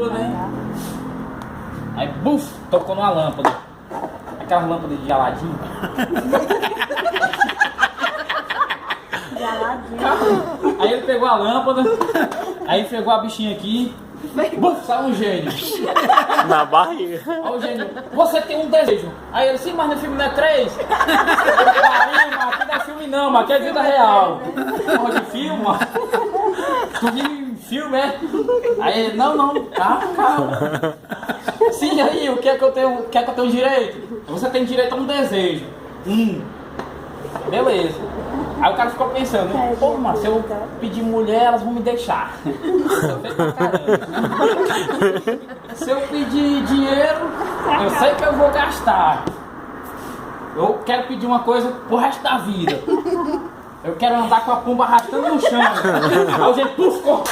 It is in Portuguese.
rua, né? Aí, buf, tocou numa lâmpada. Aquela lâmpada de geladinho. Aí ele pegou a lâmpada, aí pegou a bichinha aqui, buf, saiu um gênio. Na barriga. Aí o gênio, você tem um desejo. Aí ele, sim, mas no filme não é 3. Aí, mas aqui não é filme não, mas aqui é vida real. Porra de filme, mano. Tu viu em filme, é? Aí ele, não, calma. Sim, aí, o que é que eu tenho direito? Você tem direito a um desejo. Beleza. Aí o cara ficou pensando, né? Pô, mas se eu pedir mulher, elas vão me deixar. Eu sei pra caramba. Se eu pedir dinheiro, eu sei que eu vou gastar. Eu quero pedir uma coisa pro resto da vida. Eu quero andar com a pomba arrastando no chão. Aí o gente, puf, corta.